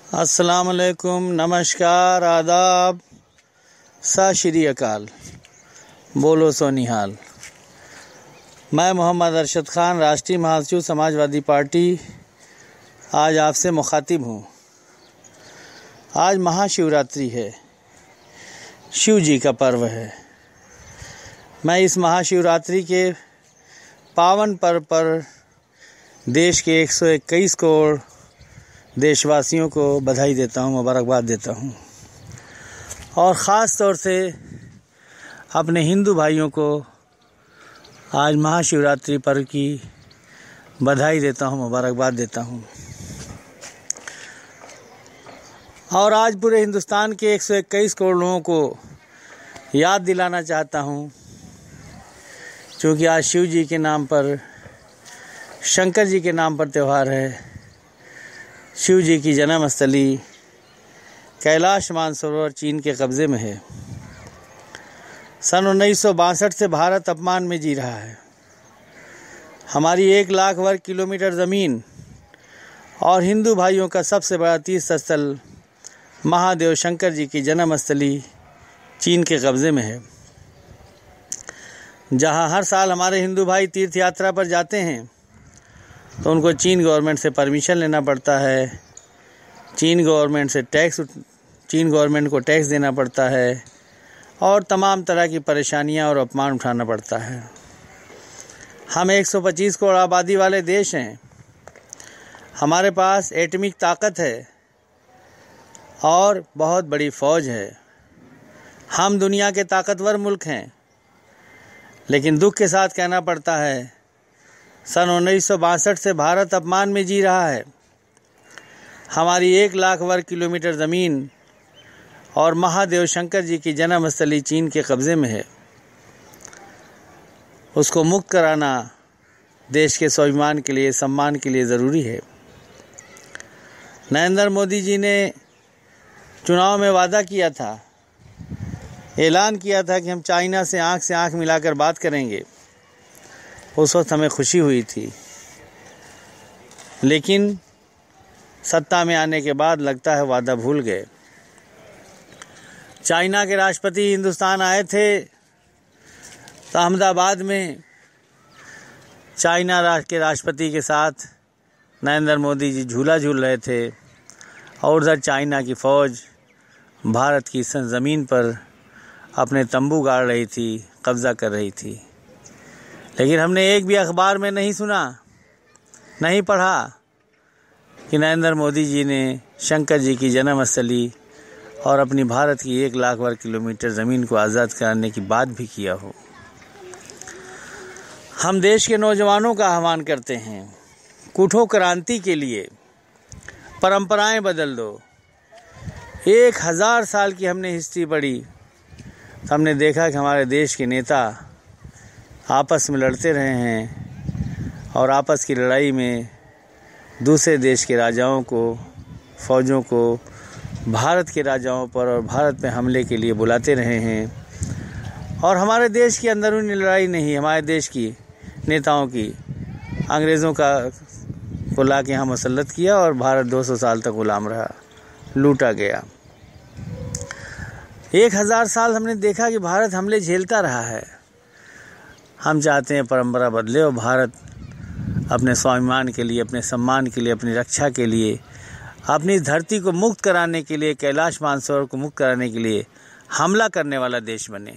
अस्सलाम वालेकुम, नमस्कार, आदाब, सत श्री अकाल, बोलो सोनिहाल। मैं मोहम्मद अरशद ख़ान, राष्ट्रीय महासचिव समाजवादी पार्टी, आज आपसे मुखातिब हूँ। आज महाशिवरात्रि है, शिव जी का पर्व है। मैं इस महाशिवरात्रि के पावन पर्व पर देश के 121 करोड़ देशवासियों को बधाई देता हूँ, मुबारकबाद देता हूँ और ख़ास तौर से अपने हिंदू भाइयों को आज महाशिवरात्रि पर्व की बधाई देता हूँ, मुबारकबाद देता हूँ। और आज पूरे हिंदुस्तान के 121 करोड़ लोगों को याद दिलाना चाहता हूँ, क्योंकि आज शिव जी के नाम पर, शंकर जी के नाम पर त्यौहार है। शिव जी की जन्मस्थली कैलाश मानसरोवर चीन के कब्ज़े में है। सन 1962 से भारत अपमान में जी रहा है। हमारी 1 लाख वर्ग किलोमीटर ज़मीन और हिंदू भाइयों का सबसे बड़ा तीर्थ स्थल महादेव शंकर जी की जन्मस्थली चीन के कब्ज़े में है, जहां हर साल हमारे हिंदू भाई तीर्थ यात्रा पर जाते हैं तो उनको चीन गवर्नमेंट से परमिशन लेना पड़ता है, चीन गवर्नमेंट को टैक्स देना पड़ता है और तमाम तरह की परेशानियां और अपमान उठाना पड़ता है। हम 125 करोड़ आबादी वाले देश हैं। हमारे पास एटॉमिक ताकत है और बहुत बड़ी फ़ौज है। हम दुनिया के ताकतवर मुल्क हैं, लेकिन दुख के साथ कहना पड़ता है, सन 1962 से भारत अपमान में जी रहा है। हमारी 1 लाख वर्ग किलोमीटर ज़मीन और महादेव शंकर जी की जन्मस्थली चीन के कब्ज़े में है। उसको मुक्त कराना देश के स्वाभिमान के लिए, सम्मान के लिए ज़रूरी है। नरेंद्र मोदी जी ने चुनाव में वादा किया था, ऐलान किया था कि हम चाइना से आंख मिलाकर बात करेंगे। उस वक्त हमें खुशी हुई थी, लेकिन सत्ता में आने के बाद लगता है वादा भूल गए। चाइना के राष्ट्रपति हिंदुस्तान आए थे तो अहमदाबाद में चाइना के राष्ट्रपति के साथ नरेंद्र मोदी जी झूला झूल रहे थे और उधर चाइना की फ़ौज भारत की ज़मीन पर अपने तंबू गाड़ रही थी, कब्ज़ा कर रही थी। लेकिन हमने एक भी अखबार में नहीं सुना, नहीं पढ़ा कि नरेंद्र मोदी जी ने शंकर जी की जन्मस्थली और अपनी भारत की 1 लाख वर्ग किलोमीटर ज़मीन को आज़ाद कराने की बात भी किया हो। हम देश के नौजवानों का आह्वान करते हैं, उठो क्रांति के लिए, परंपराएं बदल दो। 1000 साल की हमने हिस्ट्री पढ़ी, हमने देखा कि हमारे देश के नेता आपस में लड़ते रहे हैं और आपस की लड़ाई में दूसरे देश के राजाओं को, फ़ौजों को भारत के राजाओं पर और भारत में हमले के लिए बुलाते रहे हैं। और हमारे देश की अंदरूनी लड़ाई नहीं, हमारे देश की नेताओं की अंग्रेज़ों को ला के यहाँ मुसल्लत किया और भारत 200 साल तक गुलाम रहा, लूटा गया। 1000 साल हमने देखा कि भारत हमले झेलता रहा है। हम चाहते हैं परंपरा बदले और भारत अपने स्वाभिमान के लिए, अपने सम्मान के लिए, अपनी रक्षा के लिए, अपनी धरती को मुक्त कराने के लिए, कैलाश मानसरोवर को मुक्त कराने के लिए हमला करने वाला देश बने।